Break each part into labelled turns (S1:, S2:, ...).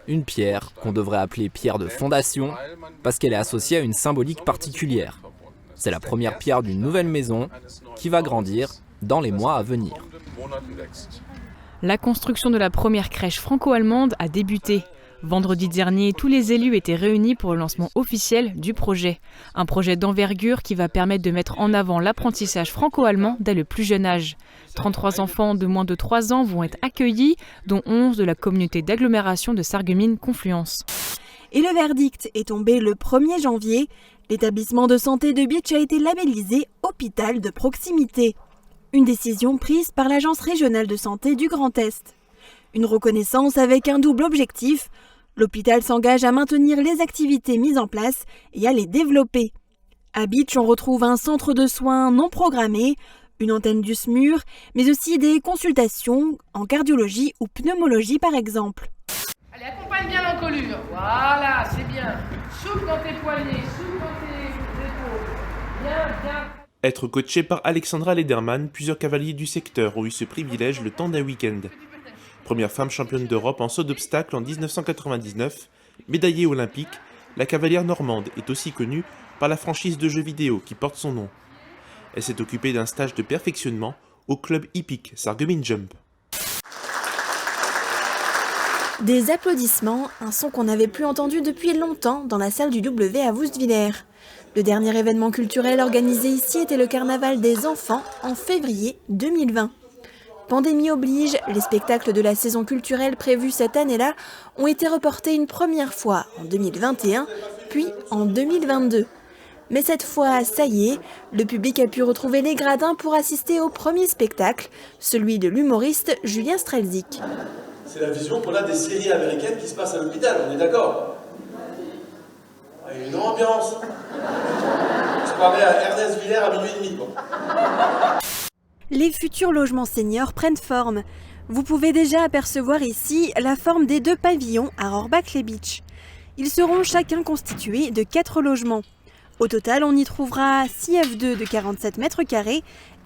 S1: Une pierre qu'on devrait appeler pierre de fondation parce qu'elle est associée à une symbolique particulière. C'est la première pierre d'une nouvelle maison qui va grandir dans les mois à venir.
S2: La construction de la première crèche franco-allemande a débuté. Vendredi dernier, tous les élus étaient réunis pour le lancement officiel du projet. Un projet d'envergure qui va permettre de mettre en avant l'apprentissage franco-allemand dès le plus jeune âge. 33 enfants de moins de 3 ans vont être accueillis, dont 11 de la communauté d'agglomération de Sarreguemines-Confluence.
S3: Et le verdict est tombé le 1er janvier. L'établissement de santé de Bitche a été labellisé hôpital de proximité. Une décision prise par l'Agence régionale de santé du Grand Est. Une reconnaissance avec un double objectif. L'hôpital s'engage à maintenir les activités mises en place et à les développer. À Bitche, on retrouve un centre de soins non programmé, une antenne du SMUR, mais aussi des consultations en cardiologie ou pneumologie par exemple.
S4: Allez, accompagne bien l'encolure. Voilà, c'est bien. Souffle dans tes poignets, souffle dans tes épaules. Bien.
S5: Être coaché par Alexandra Lederman, plusieurs cavaliers du secteur ont eu ce privilège le temps d'un week-end. Première femme championne d'Europe en saut d'obstacle en 1999, médaillée olympique, la cavalière normande est aussi connue par la franchise de jeux vidéo qui porte son nom. Elle s'est occupée d'un stage de perfectionnement au club hippique Sarreguemines Jump.
S3: Des applaudissements, un son qu'on n'avait plus entendu depuis longtemps dans la salle du W à Woustviller. Le dernier événement culturel organisé ici était le carnaval des enfants en février 2020. Pandémie oblige, les spectacles de la saison culturelle prévus cette année-là ont été reportés une première fois en 2021, puis en 2022. Mais cette fois, ça y est, le public a pu retrouver les gradins pour assister au premier spectacle, celui de l'humoriste Julien Strelzik.
S6: C'est la vision qu'on a des séries américaines qui se passent à l'hôpital, on est d'accord? Il y a une ambiance. Je parlais à Ernest Villers à minuit et demi, quoi.
S3: Les futurs logements seniors prennent forme. Vous pouvez déjà apercevoir ici la forme des 2 pavillons à Rohrbach-les-Bitches. Ils seront chacun constitués de 4 logements. Au total, on y trouvera 6 F2 de 47 mètres carrés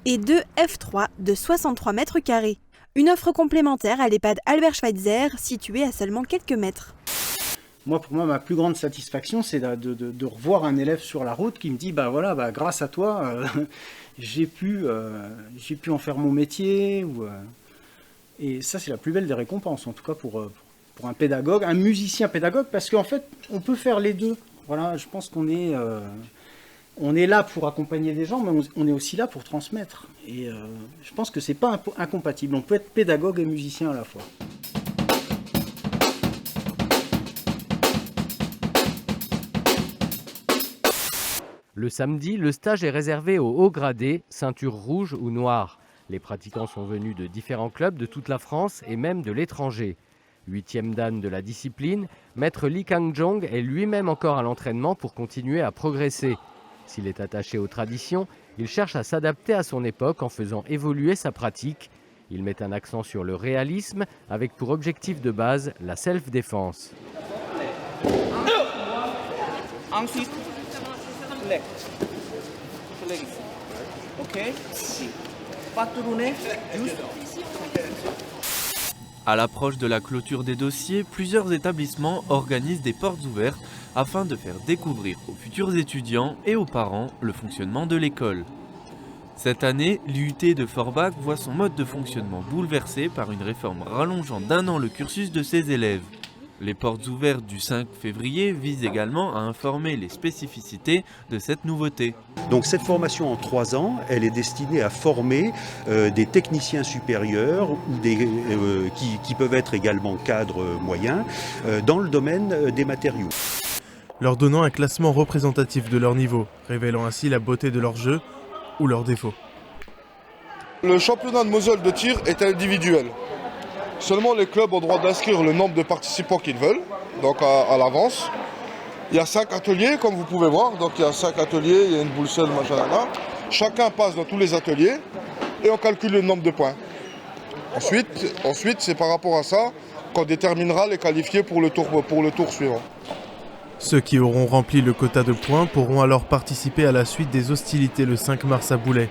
S3: et 2 F3 de 63 mètres carrés. Une offre complémentaire à l'EHPAD Albert Schweitzer, situé à seulement quelques mètres.
S7: Moi, pour moi, ma plus grande satisfaction, c'est de revoir un élève sur la route qui me dit, grâce à toi, j'ai pu en faire mon métier. Et ça, c'est la plus belle des récompenses, en tout cas pour un pédagogue, un musicien pédagogue, parce qu'en fait, on peut faire les deux. Voilà, je pense qu'on est là pour accompagner des gens, mais on est aussi là pour transmettre. Et je pense que c'est pas incompatible. On peut être pédagogue et musicien à la fois.
S8: Le samedi, le stage est réservé aux hauts gradés, ceinture rouge ou noire. Les pratiquants sont venus de différents clubs de toute la France et même de l'étranger. 8e dan de la discipline, maître Lee Kang-jong est lui-même encore à l'entraînement pour continuer à progresser. S'il est attaché aux traditions, il cherche à s'adapter à son époque en faisant évoluer sa pratique. Il met un accent sur le réalisme avec pour objectif de base la self-défense.
S9: Ensuite, leg. Ok. Pas tourner, juste.
S10: À l'approche de la clôture des dossiers, plusieurs établissements organisent des portes ouvertes afin de faire découvrir aux futurs étudiants et aux parents le fonctionnement de l'école. Cette année, l'IUT de Forbach voit son mode de fonctionnement bouleversé par une réforme rallongeant d'1 an le cursus de ses élèves. Les portes ouvertes du 5 février visent également à informer les spécificités de cette nouveauté.
S11: Donc cette formation en 3 ans, elle est destinée à former des techniciens supérieurs ou qui peuvent être également cadres moyens dans le domaine des matériaux.
S5: Leur donnant un classement représentatif de leur niveau, révélant ainsi la beauté de leur jeu ou leurs défauts.
S12: Le championnat de Moselle de tir est individuel. Seulement les clubs ont le droit d'inscrire le nombre de participants qu'ils veulent, donc à l'avance. Il y a 5 ateliers, comme vous pouvez voir. Donc il y a 5 ateliers, il y a une boule seule, machin, là. Chacun passe dans tous les ateliers et on calcule le nombre de points. Ensuite, c'est par rapport à ça qu'on déterminera les qualifiés pour le tour suivant.
S5: Ceux qui auront rempli le quota de points pourront alors participer à la suite des hostilités le 5 mars à Boulay.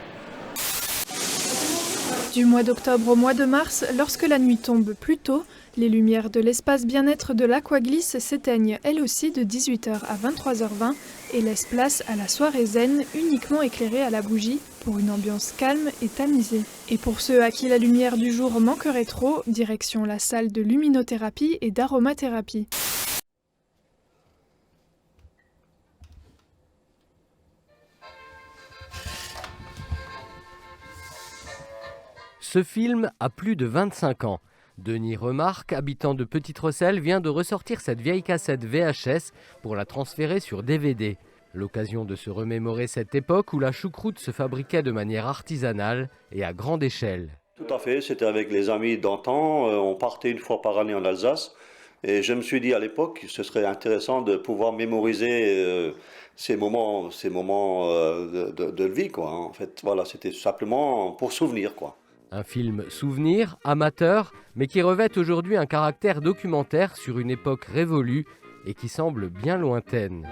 S2: Du mois d'octobre au mois de mars, lorsque la nuit tombe plus tôt,
S13: Les lumières de l'espace bien-être de l'Aquaglisse s'éteignent elles aussi de 18h à 23h20 et laissent place à la soirée zen uniquement éclairée à la bougie pour une ambiance calme et tamisée. Et pour ceux à qui la lumière du jour manquerait trop, direction la salle de luminothérapie et d'aromathérapie.
S8: Ce film a plus de 25 ans. Denis Remarque, habitant de Petite-Rosselle, vient de ressortir cette vieille cassette VHS pour la transférer sur DVD. L'occasion de se remémorer cette époque où la choucroute se fabriquait de manière artisanale et à grande échelle.
S14: Tout à fait, c'était avec les amis d'antan, on partait une fois par année en Alsace et je me suis dit à l'époque que ce serait intéressant de pouvoir mémoriser ces moments de vie, quoi. En fait, voilà, c'était simplement pour souvenir, quoi.
S8: Un film souvenir, amateur, mais qui revêt aujourd'hui un caractère documentaire sur une époque révolue et qui semble bien lointaine.